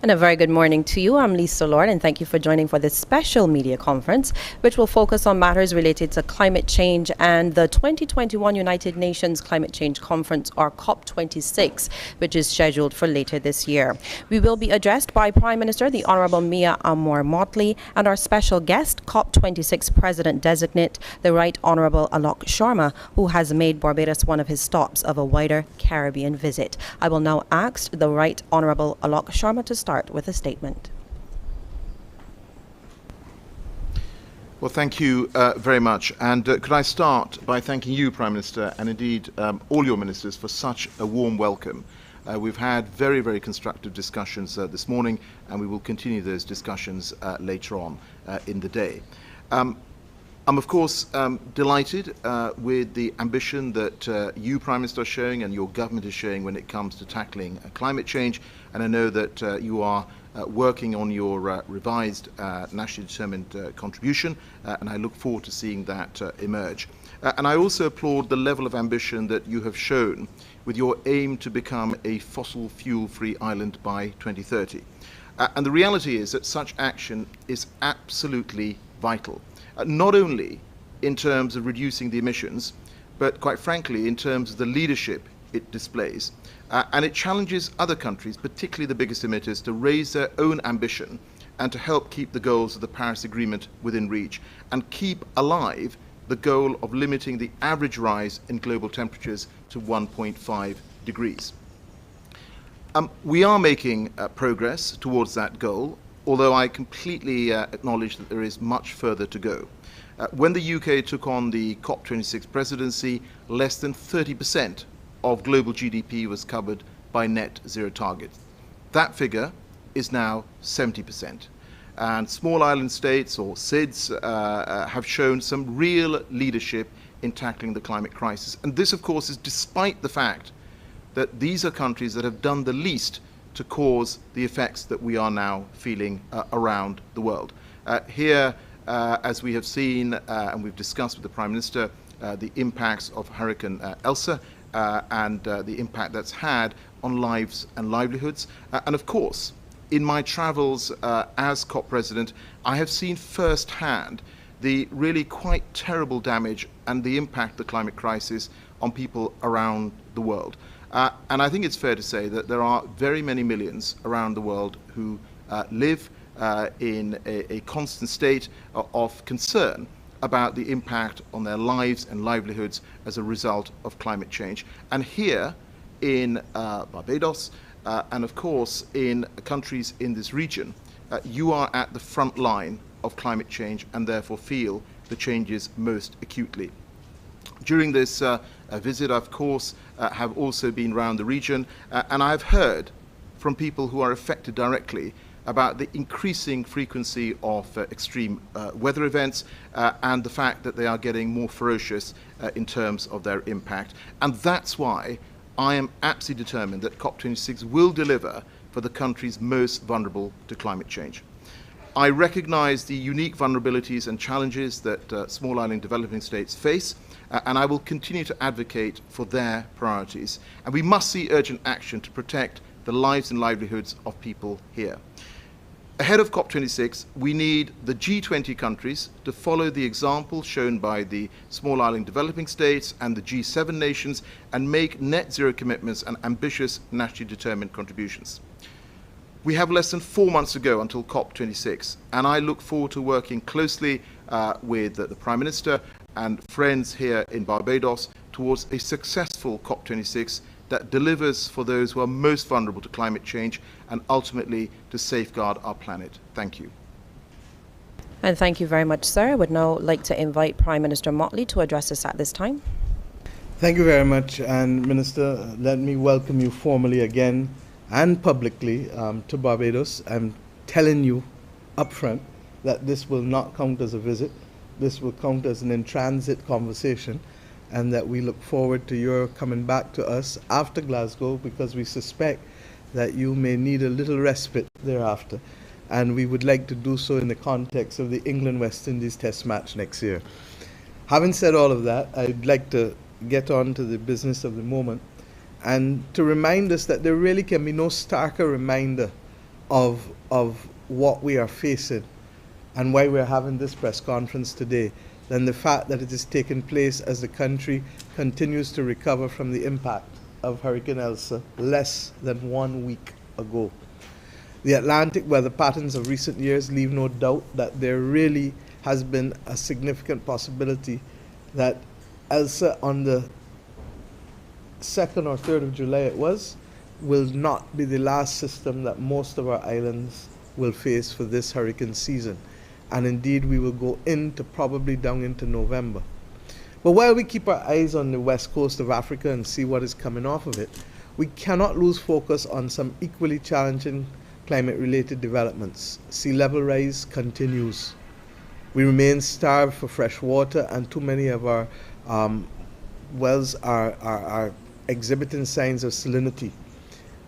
And a very good morning to you. I'm Lisa Lord, and thank you for joining for this special media conference, which will focus on matters related to climate change and the 2021 United Nations Climate Change Conference, or COP26, which is scheduled for later this year. We will be addressed by Prime Minister the Honourable Mia Amor Mottley and our special guest, COP26 President-designate, the Right Honourable Alok Sharma, who has made Barbados one of his stops of a wider Caribbean visit. I will now ask the Right Honourable Alok Sharma to start with a statement. Well, thank you very much. And could I start by thanking you, Prime Minister, and indeed all your ministers for such a warm welcome. We've had very, very constructive discussions this morning, and we will continue those discussions later on in the day. I'm, of course, delighted with the ambition that you, Prime Minister, are showing and your government is showing when it comes to tackling climate change. And I know that you are working on your revised nationally determined contribution, and I look forward to seeing that emerge. And I also applaud the level of ambition that you have shown with your aim to become a fossil fuel-free island by 2030. And the reality is that such action is absolutely vital, not only in terms of reducing the emissions, but quite frankly in terms of the leadership it displays. And it challenges other countries, particularly the biggest emitters, to raise their own ambition and to help keep the goals of the Paris Agreement within reach and keep alive the goal of limiting the average rise in global temperatures to 1.5 degrees. We are making progress towards that goal, although I completely acknowledge that there is much further to go. When the UK took on the COP26 presidency, less than 30% of global GDP was covered by net zero targets. That figure is now 70%. And small island states, or SIDS, have shown some real leadership in tackling the climate crisis. And this, of course, is despite the fact that these are countries that have done the least to cause the effects that we are now feeling around the world. Here, as we have seen and we've discussed with the Prime Minister, the impacts of Hurricane Elsa, and the impact that's had on lives and livelihoods. And of course, in my travels as COP President, I have seen firsthand the really quite terrible damage and the impact of the climate crisis on people around the world. And I think it's fair to say that there are very many millions around the world who live in a constant state of concern about the impact on their lives and livelihoods as a result of climate change. And here in Barbados, and of course in countries in this region, you are at the front line of climate change and therefore feel the changes most acutely. During this visit, I, of course, have also been around the region, and I've heard from people who are affected directly about the increasing frequency of extreme weather events and the fact that they are getting more ferocious in terms of their impact. And that's why I am absolutely determined that COP26 will deliver for the countries most vulnerable to climate change. I recognize the unique vulnerabilities and challenges that small island developing states face, and I will continue to advocate for their priorities. And we must see urgent action to protect the lives and livelihoods of people here. Ahead of COP26, we need the G20 countries to follow the example shown by the small island developing states and the G7 nations and make net zero commitments and ambitious nationally determined contributions. We have less than 4 months to go until COP26, and I look forward to working closely with the Prime Minister and friends here in Barbados towards a successful COP26 that delivers for those who are most vulnerable to climate change and ultimately to safeguard our planet. Thank you. And thank you very much, sir. I would now like to invite Prime Minister Mottley to address us at this time. Thank you very much. And Minister, let me welcome you formally again and publicly to Barbados. I'm telling you upfront that this will not count as a visit. This will count as an in-transit conversation, and that we look forward to your coming back to us after Glasgow, because we suspect that you may need a little respite thereafter. And we would like to do so in the context of the England-West Indies Test match next year. Having said all of that, I'd like to get on to the business of the moment and to remind us that there really can be no starker reminder of what we are facing and why we're having this press conference today than the fact that it is taking place as the country continues to recover from the impact of Hurricane Elsa less than 1 week ago. The Atlantic weather patterns of recent years leave no doubt that there really has been a significant possibility that Elsa on the 2nd or 3rd of July will not be the last system that most of our islands will face for this hurricane season. And indeed, we will go into probably down into November. But while we keep our eyes on the west coast of Africa and see what is coming off of it, we cannot lose focus on some equally challenging climate-related developments. Sea level rise continues. We remain starved for fresh water, and too many of our wells are exhibiting signs of salinity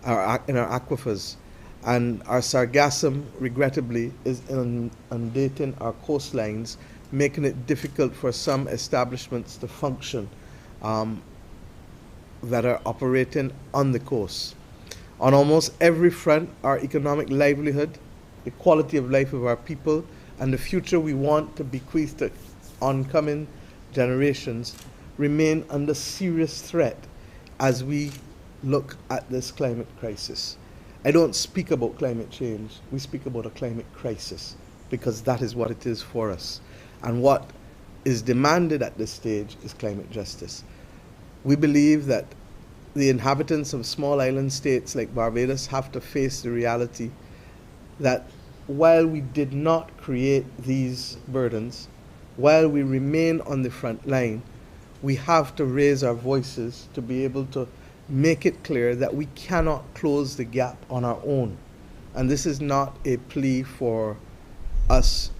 in our aquifers. And our sargassum, regrettably, is inundating our coastlines, making it difficult for some establishments to function that are operating on the coast. On almost every front, our economic livelihood, the quality of life of our people, and the future we want to bequeath to oncoming generations remain under serious threat as we look at this climate crisis. I don't speak about climate change. We speak about a climate crisis because that is what it is for us. And what is demanded at this stage is climate justice. We believe that the inhabitants of small island states like Barbados have to face the reality that while we did not create these burdens, while we remain on the front line, we have to raise our voices to be able to make it clear that we cannot close the gap on our own. And this is not a plea for us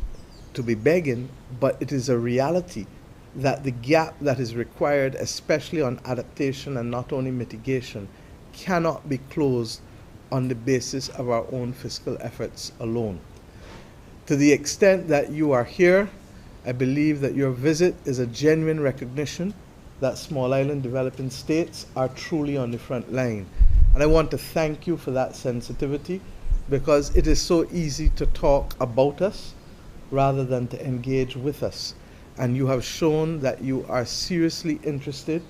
to be begging, but it is a reality that the gap that is required, especially on adaptation and not only mitigation, cannot be closed on the basis of our own fiscal efforts alone. To the extent that you are here, I believe that your visit is a genuine recognition that small island developing states are truly on the front line. And I want to thank you for that sensitivity, because it is so easy to talk about us rather than to engage with us. And you have shown that you are seriously interested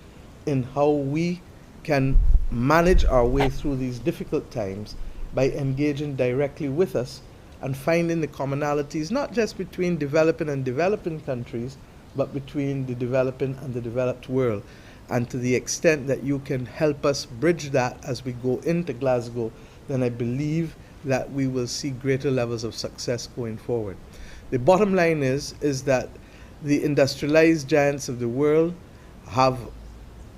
in how we can manage our way through these difficult times by engaging directly with us and finding the commonalities, not just between developing and developing countries, but between the developing and the developed world. And to the extent that you can help us bridge that as we go into Glasgow, then I believe that we will see greater levels of success going forward. The bottom line is that the industrialized giants of the world have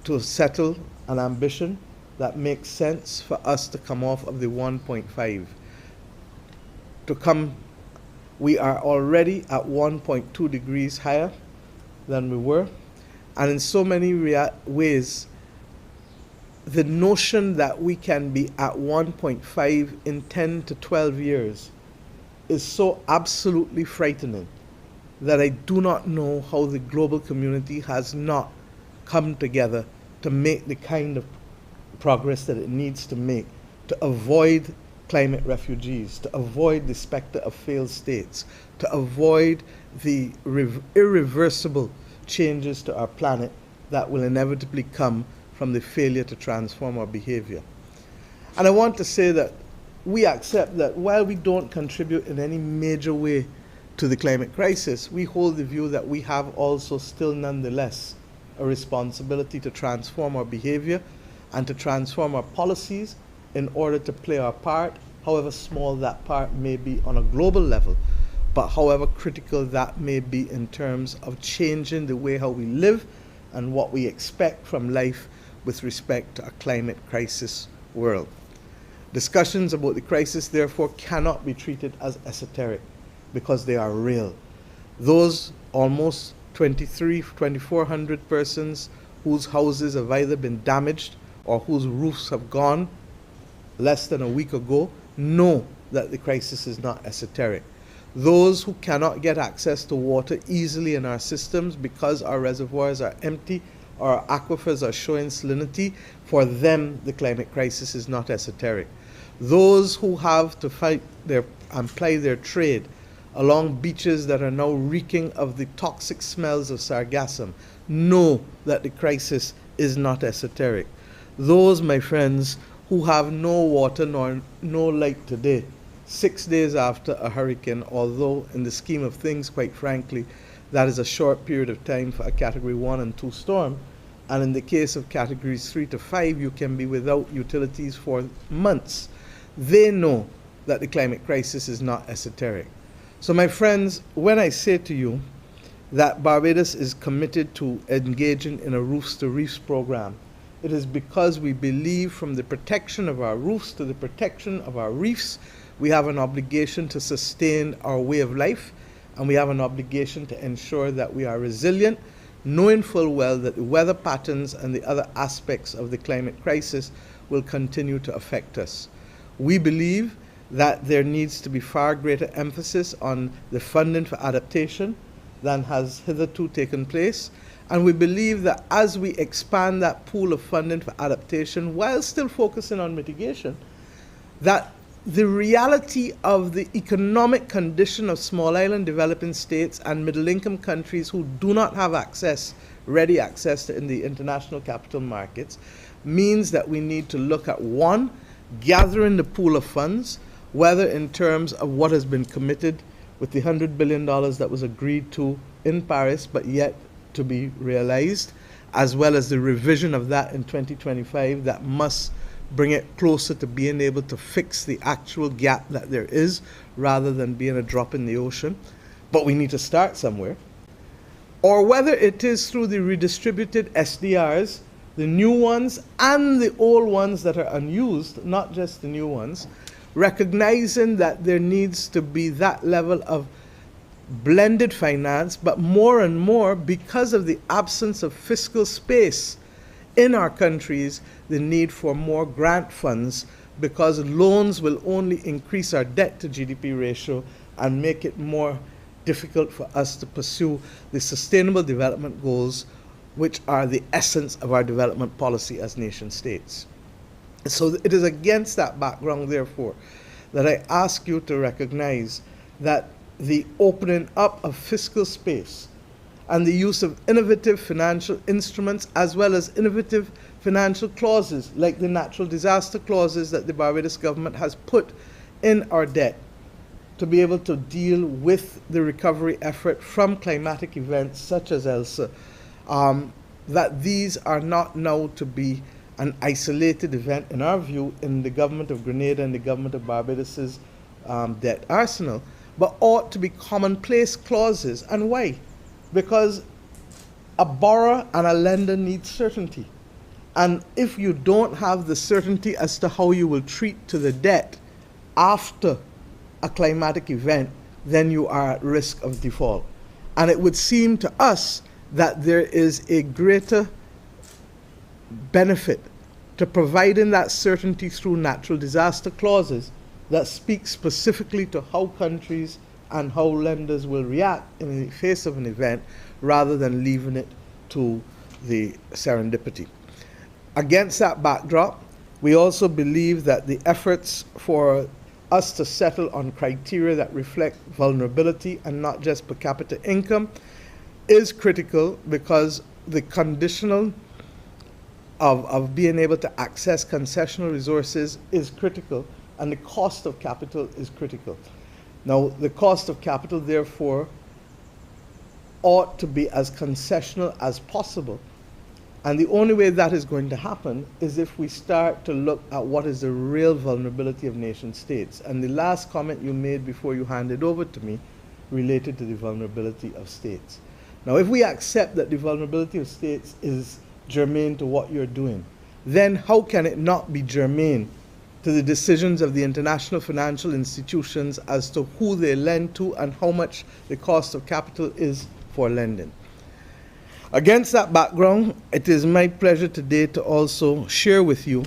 to settle an ambition that makes sense for us to come off of the 1.5. We are already at 1.2 degrees higher than we were. And in so many ways, the notion that we can be at 1.5 in 10 to 12 years is so absolutely frightening that I do not know how the global community has not come together to make the kind of progress that it needs to make to avoid climate refugees, to avoid the specter of failed states, to avoid the irreversible changes to our planet that will inevitably come from the failure to transform our behavior. And I want to say that we accept that while we don't contribute in any major way to the climate crisis, we hold the view that we have also still nonetheless a responsibility to transform our behavior and to transform our policies in order to play our part, however small that part may be on a global level, but however critical that may be in terms of changing the way how we live and what we expect from life with respect to a climate crisis world. Discussions about the crisis, therefore, cannot be treated as esoteric because they are real. Those almost 2,400 persons whose houses have either been damaged or whose roofs have gone less than a week ago know that the crisis is not esoteric. Those who cannot get access to water easily in our systems because our reservoirs are empty or our aquifers are showing salinity, for them the climate crisis is not esoteric. Those who have to fight and ply their trade along beaches that are now reeking of the toxic smells of sargassum know that the crisis is not esoteric. Those, my friends, who have no water nor no light today, 6 days after a hurricane, although in the scheme of things, quite frankly, that is a short period of time for a Category 1 and 2 storm, and in the case of Categories 3 to 5, you can be without utilities for months. They know that the climate crisis is not esoteric. So my friends, when I say to you that Barbados is committed to engaging in a roofs to reefs program, it is because we believe from the protection of our roofs to the protection of our reefs, we have an obligation to sustain our way of life, and we have an obligation to ensure that we are resilient, knowing full well that the weather patterns and the other aspects of the climate crisis will continue to affect us. We believe that there needs to be far greater emphasis on the funding for adaptation than has hitherto taken place. And we believe that as we expand that pool of funding for adaptation while still focusing on mitigation, that the reality of the economic condition of small island developing states and middle-income countries who do not have ready access to in the international capital markets, means that we need to look at, one, gathering the pool of funds, whether in terms of what has been committed with the $100 billion that was agreed to in Paris but yet to be realized, as well as the revision of that in 2025 that must bring it closer to being able to fix the actual gap that there is rather than being a drop in the ocean. But we need to start somewhere. Or whether it is through the redistributed SDRs, the new ones and the old ones that are unused, not just the new ones, recognizing that there needs to be that level of blended finance, but more and more, because of the absence of fiscal space in our countries, the need for more grant funds, because loans will only increase our debt to GDP ratio and make it more difficult for us to pursue the sustainable development goals, which are the essence of our development policy as nation states. So it is against that background, therefore, that I ask you to recognize that the opening up of fiscal space and the use of innovative financial instruments as well as innovative financial clauses like the natural disaster clauses that the Barbados government has put in our debt to be able to deal with the recovery effort from climatic events such as ELSA, that these are not now to be an isolated event, in our view, in the government of Grenada and the government of Barbados's debt arsenal, but ought to be commonplace clauses. And why? Because a borrower and a lender need certainty. And if you don't have the certainty as to how you will treat to the debt after a climatic event, then you are at risk of default. And it would seem to us that there is a greater benefit to providing that certainty through natural disaster clauses that speak specifically to how countries and how lenders will react in the face of an event rather than leaving it to the serendipity. Against that backdrop, we also believe that the efforts for us to settle on criteria that reflect vulnerability and not just per capita income is critical, because the conditional of being able to access concessional resources is critical, and the cost of capital is critical. Now, the cost of capital, therefore, ought to be as concessional as possible. And the only way that is going to happen is if we start to look at what is the real vulnerability of nation states. And the last comment you made before you handed over to me related to the vulnerability of states. Now, if we accept that the vulnerability of states is germane to what you're doing, then how can it not be germane to the decisions of the international financial institutions as to who they lend to and how much the cost of capital is for lending? Against that background, it is my pleasure today to also share with you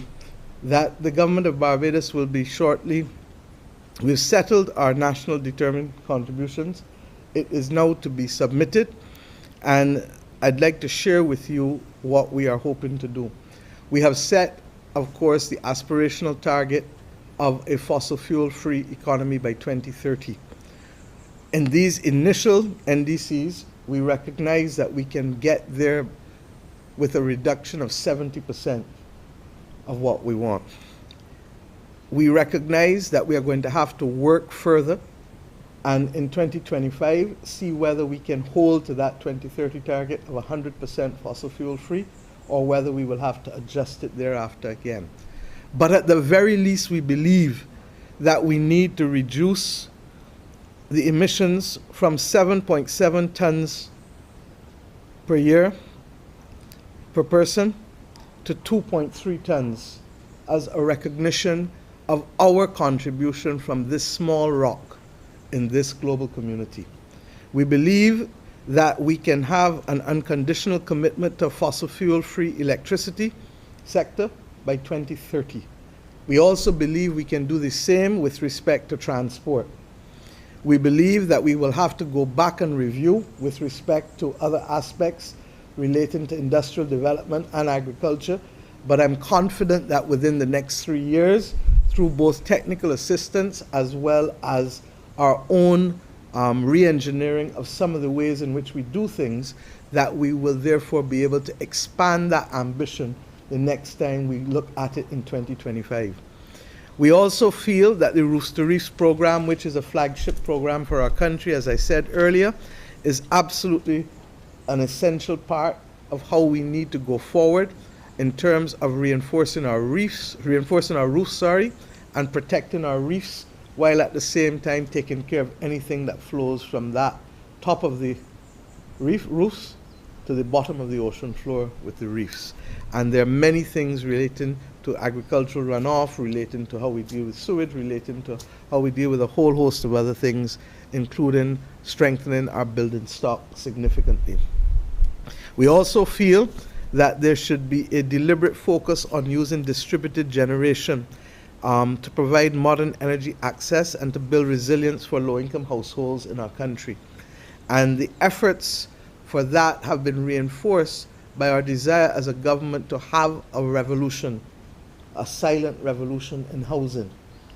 that the government of Barbados will be shortly, we've settled our national determined contributions. It is now to be submitted, and I'd like to share with you what we are hoping to do. We have set, of course, the aspirational target of a fossil fuel-free economy by 2030. In these initial NDCs, we recognize that we can get there with a reduction of 70% of what we want. We recognize that we are going to have to work further and in 2025 see whether we can hold to that 2030 target of 100% fossil fuel free, or whether we will have to adjust it thereafter again. But at the very least, we believe that we need to reduce the emissions from 7.7 tons per year per person to 2.3 tons as a recognition of our contribution from this small rock in this global community. We believe that we can have an unconditional commitment to fossil fuel-free electricity sector by 2030. We also believe we can do the same with respect to transport. We believe that we will have to go back and review with respect to other aspects relating to industrial development and agriculture, but I'm confident that within the next 3 years, through both technical assistance as well as our own re-engineering of some of the ways in which we do things, that we will therefore be able to expand that ambition the next time we look at it in 2025. We also feel that the Roofs to Reefs program, which is a flagship program for our country, as I said earlier, is absolutely an essential part of how we need to go forward in terms of reinforcing our roofs, and protecting our reefs, while at the same time taking care of anything that flows from that top of the roofs to the bottom of the ocean floor with the reefs. And there are many things relating to agricultural runoff, relating to how we deal with sewage, relating to how we deal with a whole host of other things, including strengthening our building stock significantly. We also feel that there should be a deliberate focus on using distributed generation to provide modern energy access and to build resilience for low-income households in our country. And the efforts for that have been reinforced by our desire as a government to have a revolution, a silent revolution in housing,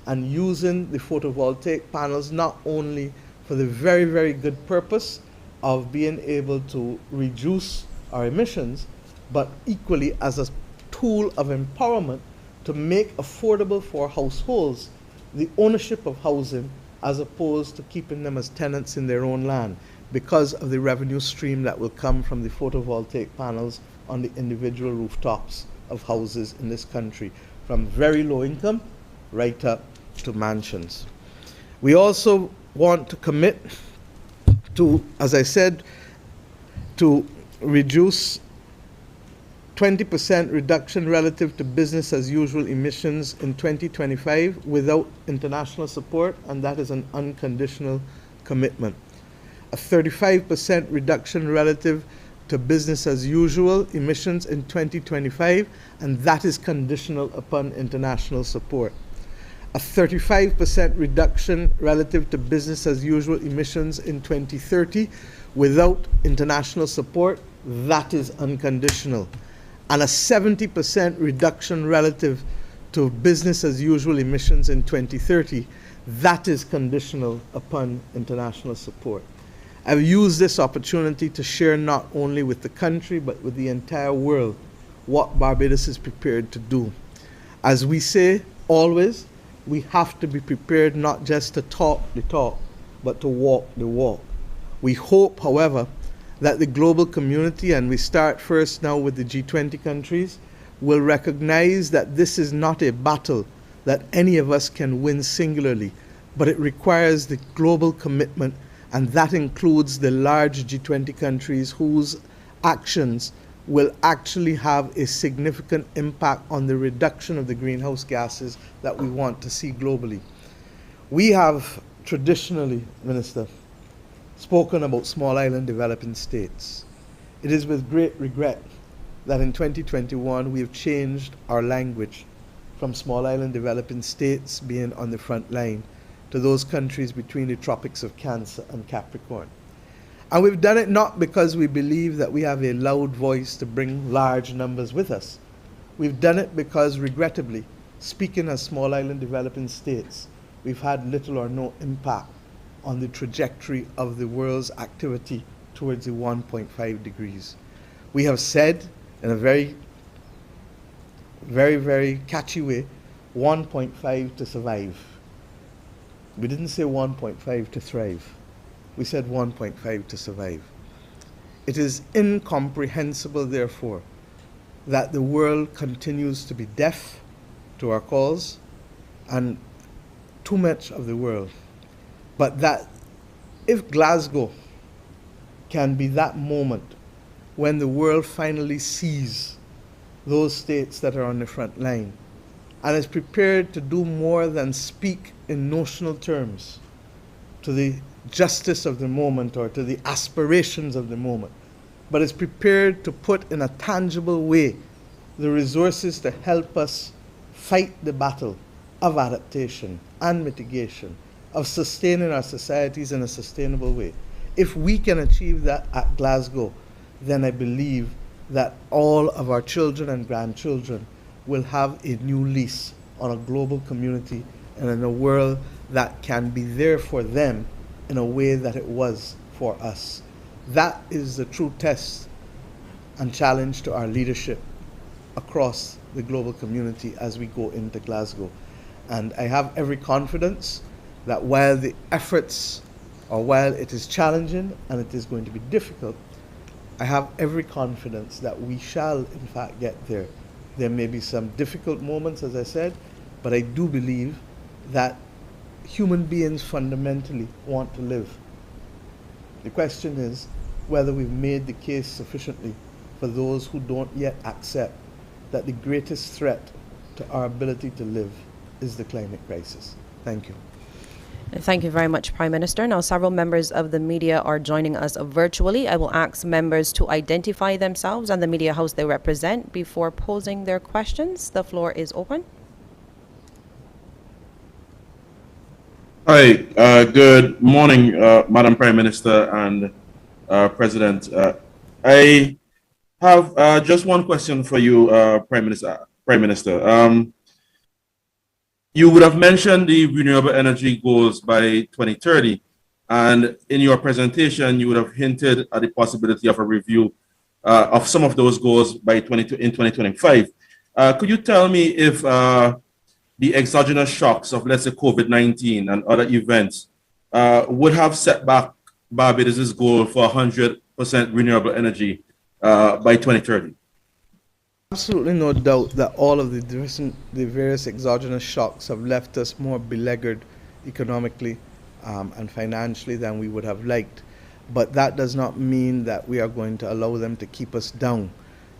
and using the photovoltaic panels not only for the very, very good purpose of being able to reduce our emissions, but equally as a tool of empowerment to make affordable for households the ownership of housing, as opposed to keeping them as tenants in their own land, because of the revenue stream that will come from the photovoltaic panels on the individual rooftops of houses in this country, from very low income right up to mansions. We also want to commit to, as I said, to reduce 20% reduction relative to business as usual emissions in 2025 without international support, and that is an unconditional commitment. A 35% reduction relative to business as usual emissions in 2025, and that is conditional upon international support. A 35% reduction relative to business as usual emissions in 2030 without international support, that is unconditional. And a 70% reduction relative to business as usual emissions in 2030, that is conditional upon international support. I've used this opportunity to share not only with the country, but with the entire world what Barbados is prepared to do. As we say always, we have to be prepared not just to talk the talk, but to walk the walk. We hope, however, that the global community, and we start first now with the G20 countries, will recognize that this is not a battle that any of us can win singularly, but it requires the global commitment, and that includes the large G20 countries whose actions will actually have a significant impact on the reduction of the greenhouse gases that we want to see globally. We have traditionally, Minister, spoken about small island developing states. It is with great regret that in 2021 we have changed our language from small island developing states being on the front line to those countries between the tropics of Cancer and Capricorn. And we've done it not because we believe that we have a loud voice to bring large numbers with us. We've done it because, regrettably, speaking as small island developing states, we've had little or no impact on the trajectory of the world's activity towards the 1.5 degrees. We have said in a very, very, very catchy way, 1.5 to survive. We didn't say 1.5 to thrive. We said 1.5 to survive. It is incomprehensible, therefore, that the world continues to be deaf to our calls, and too much of the world. But that if Glasgow can be that moment when the world finally sees those states that are on the front line and is prepared to do more than speak in notional terms to the justice of the moment or to the aspirations of the moment, but is prepared to put in a tangible way the resources to help us fight the battle of adaptation and mitigation, of sustaining our societies in a sustainable way. If we can achieve that at Glasgow, then I believe that all of our children and grandchildren will have a new lease on a global community and in a world that can be there for them in a way that it was for us. That is the true test and challenge to our leadership across the global community as we go into Glasgow. And I have every confidence that while the efforts, or while it is challenging and it is going to be difficult, I have every confidence that we shall in fact get there. There may be some difficult moments, as I said, but I do believe that human beings fundamentally want to live. The question is whether we've made the case sufficiently for those who don't yet accept that the greatest threat to our ability to live is the climate crisis. Thank you. Thank you very much, Prime Minister. Now, several members of the media are joining us virtually. I will ask members to identify themselves and the media house they represent before posing their questions. The floor is open. Hi, good morning, Madam Prime Minister and President. I have just one question for you, Prime Minister. You would have mentioned the renewable energy goals by 2030, and in your presentation, you would have hinted at the possibility of a review of some of those goals by 2025. Could you tell me if the exogenous shocks of, let's say, COVID-19 and other events would have set back Barbados' goal for 100% renewable energy by 2030? Absolutely no doubt that all of the various exogenous shocks have left us more beleaguered economically and financially than we would have liked. But that does not mean that we are going to allow them to keep us down.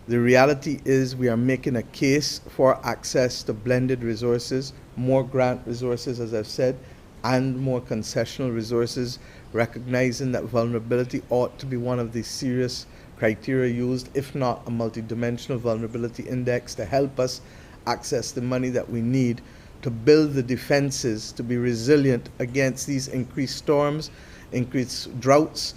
The reality is we are making a case for access to blended resources, more grant resources, as I've said, and more concessional resources, recognizing that vulnerability ought to be one of the serious criteria used, if not a multidimensional vulnerability index, to help us access the money that we need to build the defenses to be resilient against these increased storms, increased droughts,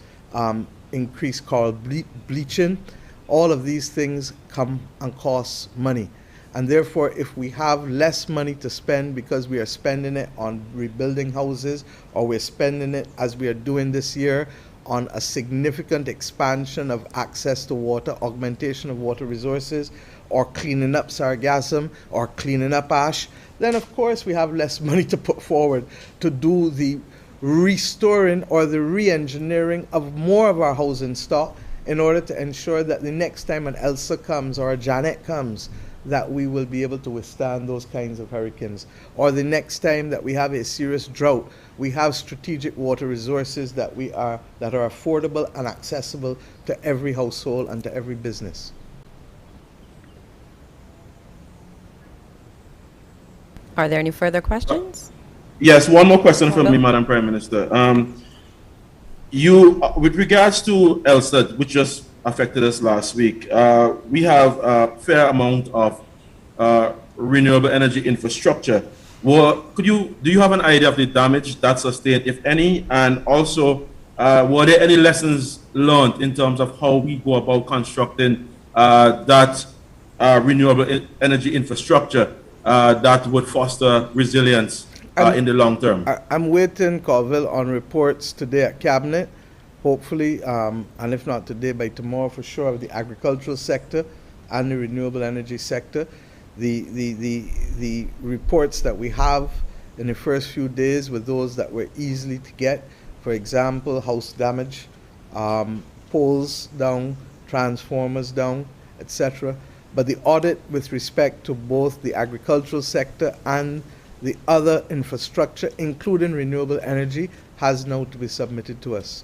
increased coral bleaching. All of these things come and cost money. And therefore, if we have less money to spend because we are spending it on rebuilding houses, or we're spending it, as we are doing this year, on a significant expansion of access to water, augmentation of water resources, or cleaning up sargassum, or cleaning up ash, then of course we have less money to put forward to do the restoring or the re-engineering of more of our housing stock in order to ensure that the next time an Elsa comes or a Janet comes, that we will be able to withstand those kinds of hurricanes. Or the next time that we have a serious drought, we have strategic water resources that are affordable and accessible to every household and to every business. Are there any further questions? Yes, one more question from me, Madam Prime Minister. With regards to ELSA, which just affected us last week, we have a fair amount of renewable energy infrastructure. Do you have an idea of the damage that sustained, if any? And also, were there any lessons learned in terms of how we go about constructing that renewable energy infrastructure? that would foster resilience in the long term? I'm waiting, Colville, on reports today at Cabinet, hopefully, and if not today, by tomorrow for sure, of the agricultural sector and the renewable energy sector. The reports that we have in the first few days were those that were easily to get. For example, house damage, poles down, transformers down, etc. But the audit with respect to both the agricultural sector and the other infrastructure, including renewable energy, has now to be submitted to us.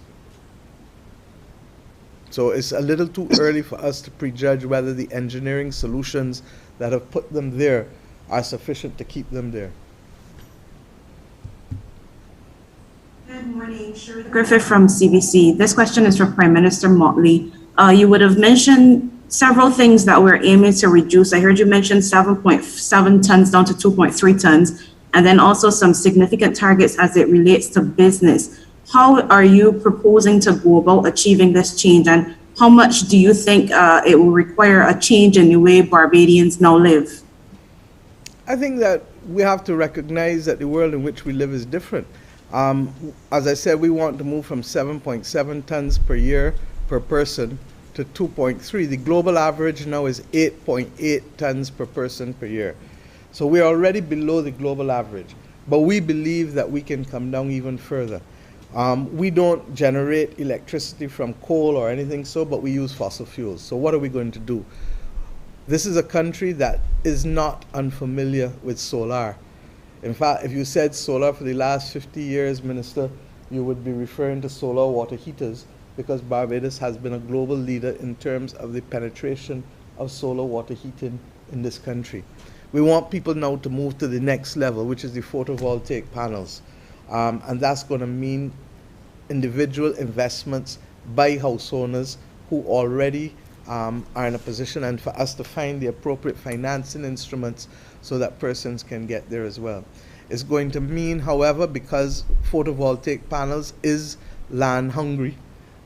So it's a little too early for us to prejudge whether the engineering solutions that have put them there are sufficient to keep them there. Good morning, Shirley Griffith from CBC. This question is for Prime Minister Mottley. You would have mentioned several things that we're aiming to reduce. I heard you mention 7.7 tons down to 2.3 tons, and then also some significant targets as it relates to business. How are you proposing to go about achieving this change, and how much do you think it will require a change in the way Barbadians now live? I think that we have to recognize that the world in which we live is different. As I said, we want to move from 7.7 tons per year per person to 2.3. The global average now is 8.8 tons per person per year. So we're already below the global average, but we believe that we can come down even further. We don't generate electricity from coal or anything so, but we use fossil fuels. So what are we going to do? This is a country that is not unfamiliar with solar. In fact, if you said solar for the last 50 years, Minister, you would be referring to solar water heaters, because Barbados has been a global leader in terms of the penetration of solar water heating in this country. We want people now to move to the next level, which is the photovoltaic panels. And that's going to mean individual investments by house owners who already are in a position, and for us to find the appropriate financing instruments so that persons can get there as well. It's going to mean, however, because photovoltaic panels is land hungry,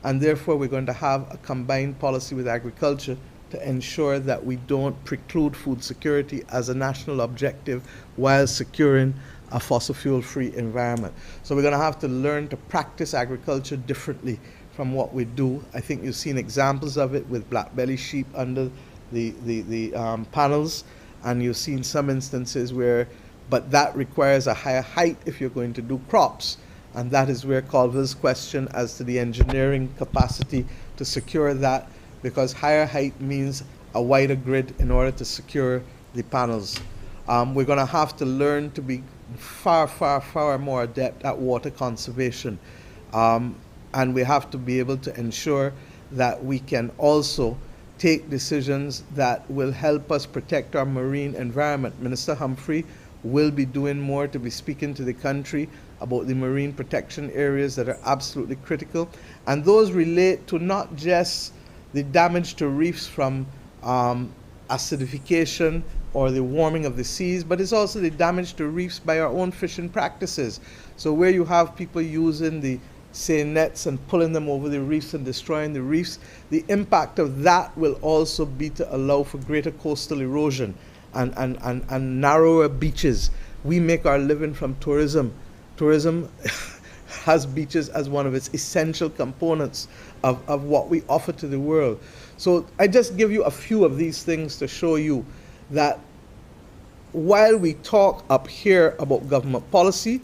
and therefore we're going to have a combined policy with agriculture to ensure that we don't preclude food security as a national objective while securing a fossil fuel-free environment. So we're going to have to learn to practice agriculture differently from what we do. I think you've seen examples of it with black belly sheep under the panels, and you've seen some instances where, but that requires a higher height if you're going to do crops. And that is where Colville's question as to the engineering capacity to secure that, because higher height means a wider grid in order to secure the panels. We're going to have to learn to be far, far, far more adept at water conservation. And we have to be able to ensure that we can also take decisions that will help us protect our marine environment. Minister Humphrey will be doing more to be speaking to the country about the marine protection areas that are absolutely critical. And those relate to not just the damage to reefs from acidification or the warming of the seas, but it's also the damage to reefs by our own fishing practices. So where you have people using the seine nets and pulling them over the reefs and destroying the reefs, the impact of that will also be to allow for greater coastal erosion and narrower beaches. We make our living from tourism. Tourism has beaches as one of its essential components of what we offer to the world. So I just give you a few of these things to show you that while we talk up here about government policy,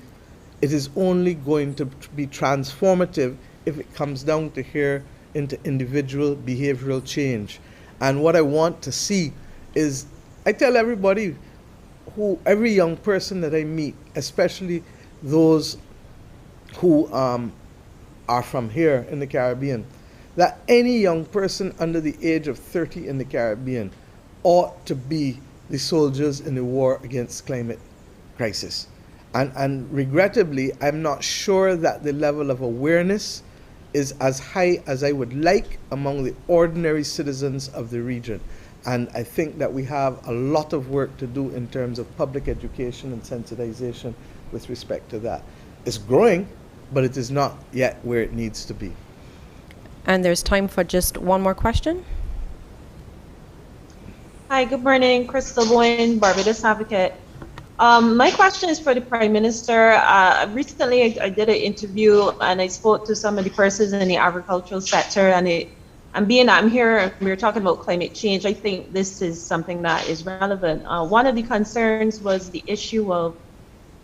it is only going to be transformative if it comes down to here into individual behavioral change. And what I want to see is, I tell everybody, every young person that I meet, especially those who are from here in the Caribbean, that any young person under the age of 30 in the Caribbean ought to be the soldiers in the war against climate crisis. And regrettably, I'm not sure that the level of awareness is as high as I would like among the ordinary citizens of the region. And I think that we have a lot of work to do in terms of public education and sensitization with respect to that. It's growing, but it is not yet where it needs to be. And there's time for just one more question. Hi, good morning. Crystal Boyne, Barbados Advocate. My question is for the Prime Minister. Recently, I did an interview and I spoke to some of the persons in the agricultural sector, and being that I'm here, we're talking about climate change. I think this is something that is relevant. One of the concerns was the issue of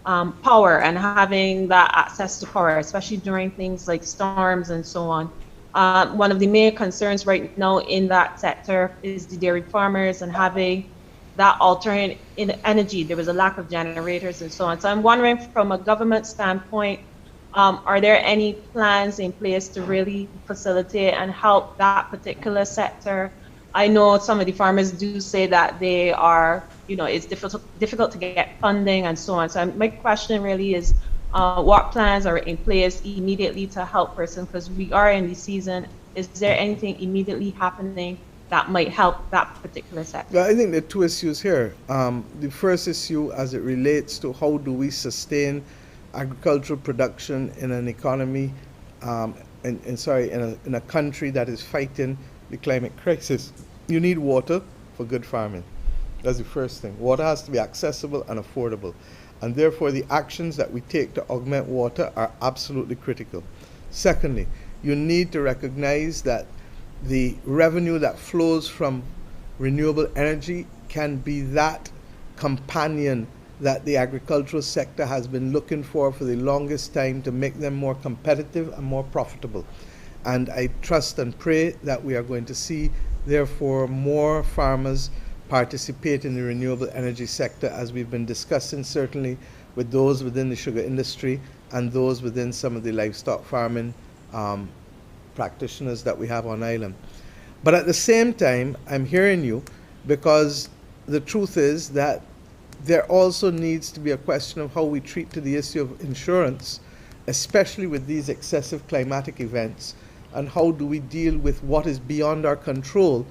power and having that access to power, especially during things like storms and so on. One of the main concerns right now in that sector is the dairy farmers and having that alternate in energy. There was a lack of generators and so on. So I'm wondering, from a government standpoint, are there any plans in place to really facilitate and help that particular sector? I know some of the farmers do say that they are, it's difficult to get funding and so on. So my question really is, what plans are in place immediately to help persons? Because we are in the season. Is there anything immediately happening that might help that particular sector? Well, I think there are two issues here. The first issue, as it relates to how do we sustain agricultural production in an economy, in a country that is fighting the climate crisis. You need water for good farming. That's the first thing. Water has to be accessible and affordable. And therefore, the actions that we take to augment water are absolutely critical. Secondly, you need to recognize that the revenue that flows from renewable energy can be that companion that the agricultural sector has been looking for the longest time to make them more competitive and more profitable. And I trust and pray that we are going to see, therefore, more farmers participate in the renewable energy sector, as we've been discussing, certainly with those within the sugar industry and those within some of the livestock farming practitioners that we have on island. But at the same time, I'm hearing you, because the truth is that there also needs to be a question of how we treat to the issue of insurance, especially with these excessive climatic events, and how do we deal with what is beyond our control,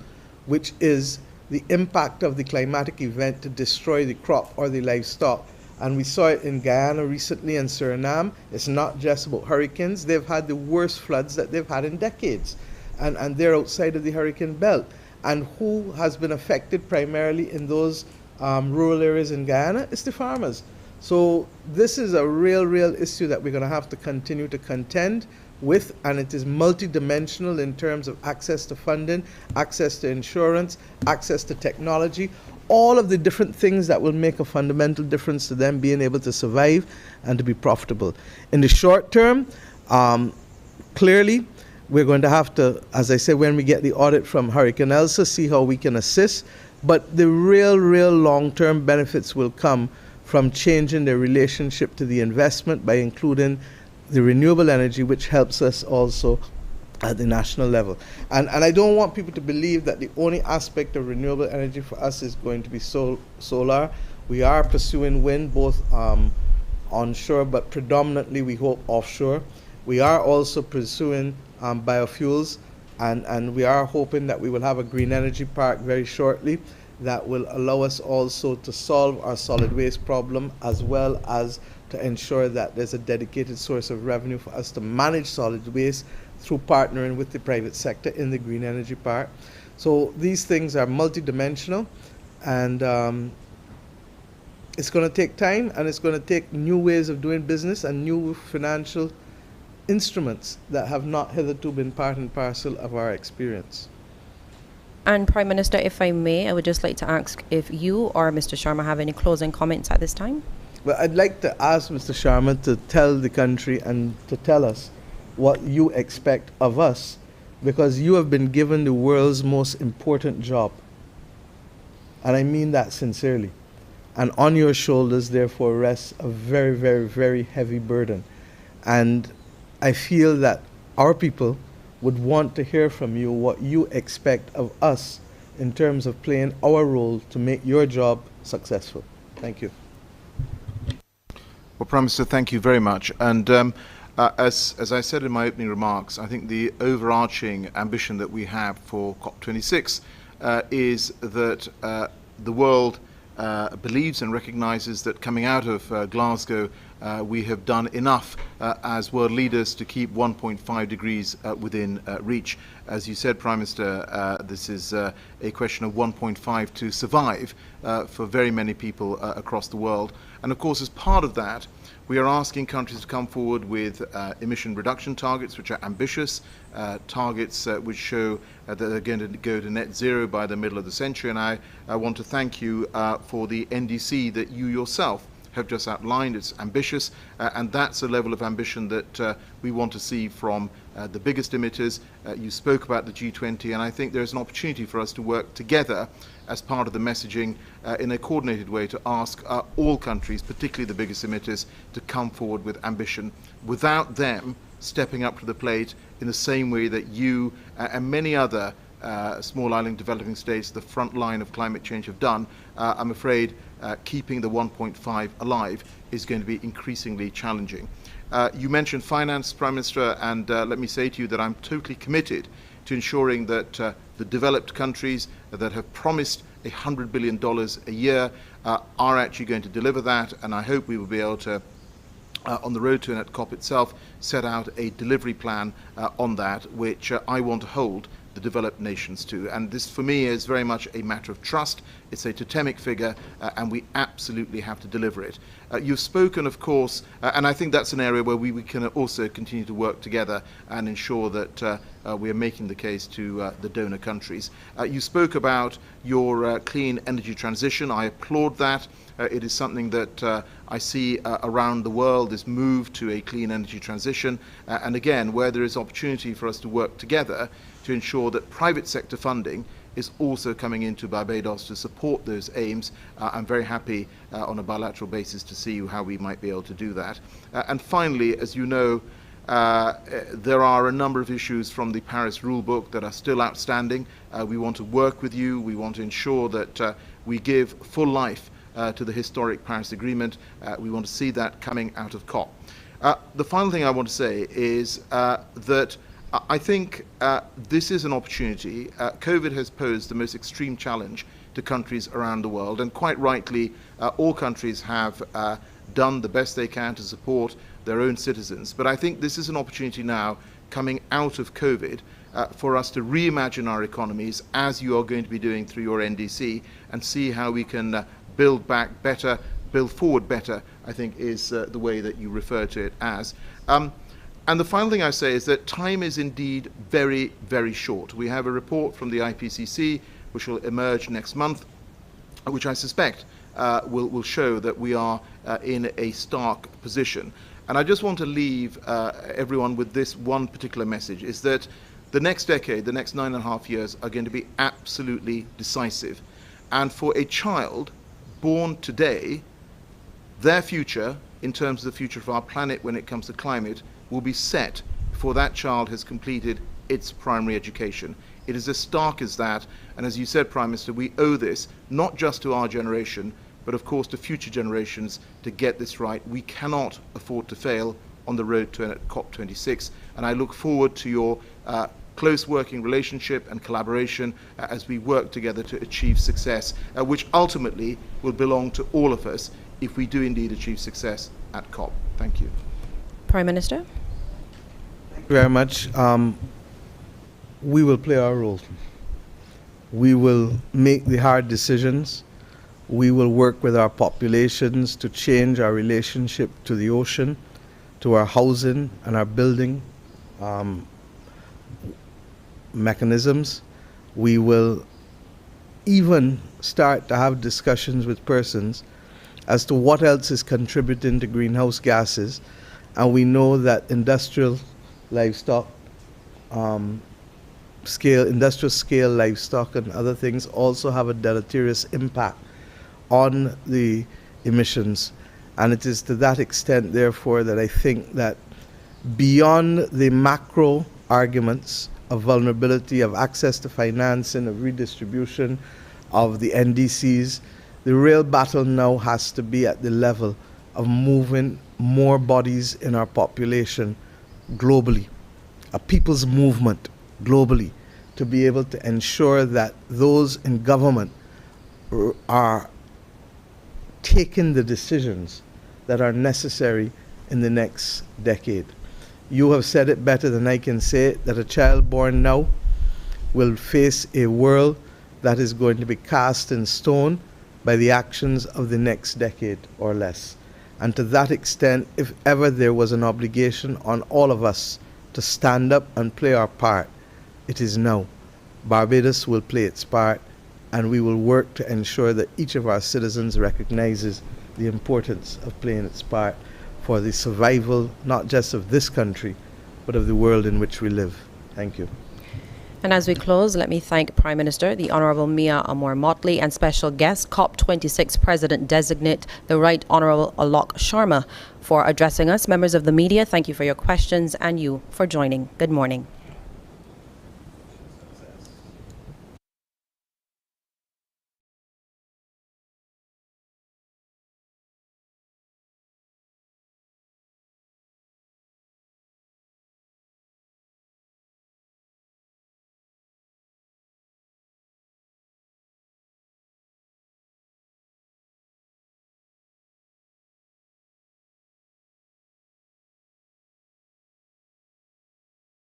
which is the impact of the climatic event to destroy the crop or the livestock. And we saw it in Guyana recently and Suriname. It's not just about hurricanes. They've had the worst floods that they've had in decades. And they're outside of the hurricane belt. And who has been affected primarily in those rural areas in Guyana? It's the farmers. So this is a real issue that we're going to have to continue to contend with, and it is multidimensional in terms of access to funding, access to insurance, access to technology, all of the different things that will make a fundamental difference to them being able to survive and to be profitable. In the short term, clearly, we're going to have to, as I said, when we get the audit from Hurricane Elsa, see how we can assist. But the real long-term benefits will come from changing their relationship to the investment by including the renewable energy, which helps us also at the national level. And I don't want people to believe that the only aspect of renewable energy for us is going to be solar. We are pursuing wind, both onshore, but predominantly we hope offshore. We are also pursuing biofuels, and we are hoping that we will have a green energy park very shortly that will allow us also to solve our solid waste problem, as well as to ensure that there's a dedicated source of revenue for us to manage solid waste through partnering with the private sector in the green energy park. So these things are multidimensional, and it's going to take time, and it's going to take new ways of doing business and new financial instruments that have not hitherto been part and parcel of our experience. And Prime Minister, if I may, I would just like to ask if you or Mr. Sharma have any closing comments at this time? Well, I'd like to ask Mr. Sharma to tell the country and to tell us what you expect of us, because you have been given the world's most important job. And I mean that sincerely. And on your shoulders, therefore, rests a very heavy burden. And I feel that our people would want to hear from you what you expect of us in terms of playing our role to make your job successful. Thank you. Well, Prime Minister, thank you very much. And as I said in my opening remarks, I think the overarching ambition that we have for COP26 is that the world believes and recognizes that coming out of Glasgow we have done enough as world leaders to keep 1.5 degrees within reach. As you said, Prime Minister, this is a question of 1.5 to survive for very many people across the world. And of course, as part of that, we are asking countries to come forward with emission reduction targets, which are ambitious, targets which show that they're going to go to net zero by the middle of the century. And I want to thank you for the NDC that you yourself have just outlined. It's ambitious, and that's a level of ambition that we want to see from the biggest emitters. You spoke about the G20, and I think there's an opportunity for us to work together as part of the messaging in a coordinated way to ask all countries, particularly the biggest emitters, to come forward with ambition without them stepping up to the plate in the same way that you and many other small island developing states, the front line of climate change, have done. I'm afraid keeping the 1.5 alive is going to be increasingly challenging. You mentioned finance, Prime Minister, and let me say to you that I'm totally committed to ensuring that the developed countries that have promised $100 billion a year are actually going to deliver that, and I hope we will be able to, on the road to it at COP itself, set out a delivery plan on that, which I want to hold the developed nations to. And this, for me, is very much a matter of trust. It's a totemic figure, and we absolutely have to deliver it. You've spoken, of course, and I think that's an area where we can also continue to work together and ensure that we are making the case to the donor countries. You spoke about your clean energy transition. I applaud that. It is something that I see around the world, this move to a clean energy transition. And again, where there is opportunity for us to work together to ensure that private sector funding is also coming into Barbados to support those aims. I'm very happy on a bilateral basis to see how we might be able to do that. And finally, as you know, there are a number of issues from the Paris rulebook that are still outstanding. We want to work with you. We want to ensure that we give full life to the historic Paris Agreement. We want to see that coming out of COP. The final thing I want to say is that I think this is an opportunity. COVID has posed the most extreme challenge to countries around the world, and quite rightly, all countries have done the best they can to support their own citizens. But I think this is an opportunity now, coming out of COVID, for us to reimagine our economies, as you are going to be doing through your NDC, and see how we can build back better, build forward better, I think is the way that you refer to it as. And the final thing I say is that time is indeed very, very short. We have a report from the IPCC, which will emerge next month, which I suspect will show that we are in a stark position. And I just want to leave everyone with this one particular message, is that the next decade, the next 9.5 years, are going to be absolutely decisive. And for a child born today, their future, in terms of the future of our planet when it comes to climate, will be set before that child has completed its primary education. It is as stark as that, and as you said, Prime Minister, we owe this not just to our generation, but of course to future generations to get this right. We cannot afford to fail on the road to COP26, and I look forward to your close working relationship and collaboration as we work together to achieve success, which ultimately will belong to all of us if we do indeed achieve success at COP. Thank you. Prime Minister? Thank you very much. We will play our role. We will make the hard decisions. We will work with our populations to change our relationship to the ocean, to our housing and our building mechanisms. We will even start to have discussions with persons as to what else is contributing to greenhouse gases. And we know that industrial livestock, industrial scale livestock and other things also have a deleterious impact on the emissions. And it is to that extent, therefore, that I think that beyond the macro arguments of vulnerability, of access to financing, of redistribution, of the NDCs, the real battle now has to be at the level of moving more bodies in our population globally, a people's movement globally, to be able to ensure that those in government are taking the decisions that are necessary in the next decade. You have said it better than I can say it, that a child born now will face a world that is going to be cast in stone by the actions of the next decade or less. And to that extent, if ever there was an obligation on all of us to stand up and play our part, it is now. Barbados will play its part, and we will work to ensure that each of our citizens recognizes the importance of playing its part for the survival, not just of this country, but of the world in which we live. Thank you. And as we close, let me thank Prime Minister, the Honourable Mia Amor Mottley, and special guest, COP26 President-designate, the Right Honourable Alok Sharma, for addressing us. Members of the media, thank you for your questions, and you for joining. Good morning.